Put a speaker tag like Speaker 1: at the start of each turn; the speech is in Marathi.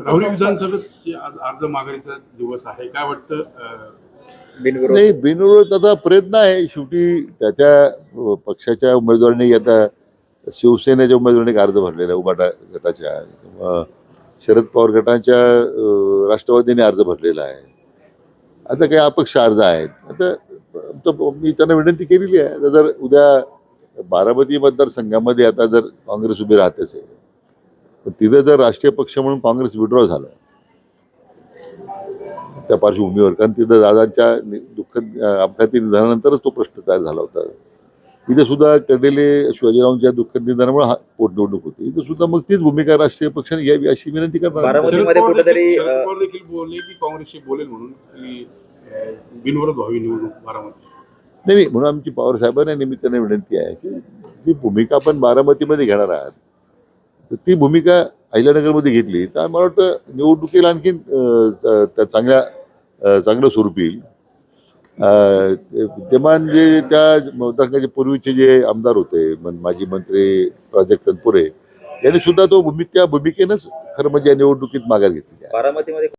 Speaker 1: राहुरी विधानसभेत आज अर्ज मागणीचा दिवस आहे, काय वाटतं?
Speaker 2: नाही, बिनविरोध आता प्रयत्न आहे. शेवटी त्याच्या पक्षाच्या उमेदवारांनी आता शिवसेनेच्या उमेदवारांनी अर्ज भरलेला आहे, उभाटा गटाच्या शरद पवार गटाच्या राष्ट्रवादीने अर्ज भरलेला आहे. आता काही अपक्ष अर्ज आहेत. आता मी त्यांना विनंती केलेली आहे. आता जर उद्या बारामती मतदारसंघामध्ये आता जर काँग्रेस उभी राहत असेल तर तिथं जर राष्ट्रीय पक्ष म्हणून काँग्रेस विड्रॉ झालं त्या पार्श्वभूमीवर, कारण तिथं दादांच्या दुःखद अपघाती निधनानंतरच तो प्रश्न तयार झाला होता. इथे सुद्धा कडलेले शिवाजीरावांच्या दुःखद निधनामुळे पोटनिवडणूक होती. इथे सुद्धा मग तीच भूमिका राष्ट्रीय पक्षाने घ्यावी अशी विनंती करणार.
Speaker 3: बारामतीमध्ये कुठेतरी
Speaker 1: शरद पवार देखील बोलले की काँग्रेसशी बोलेल म्हणून की बिनविरोध व्हावी निवडणूक बारामती.
Speaker 2: नाही, म्हणून आमची पवार साहेबांना निमित्ताने विनंती आहे की जी भूमिका आपण बारामतीमध्ये घेणार आहात तर ती भूमिका अहिल्यानगरमध्ये घेतली तर मला वाटतं निवडणुकीला आणखीन चांगलं स्वरूप येईल. विद्यमान जे त्या मतदारसंघाचे पूर्वीचे जे आमदार होते, माजी मंत्री प्राजक्त तनपुरे यांनी सुद्धा त्या भूमिकेनंच खरं म्हणजे या निवडणुकीत माघार घेतली आहे.
Speaker 3: बारामतीमध्ये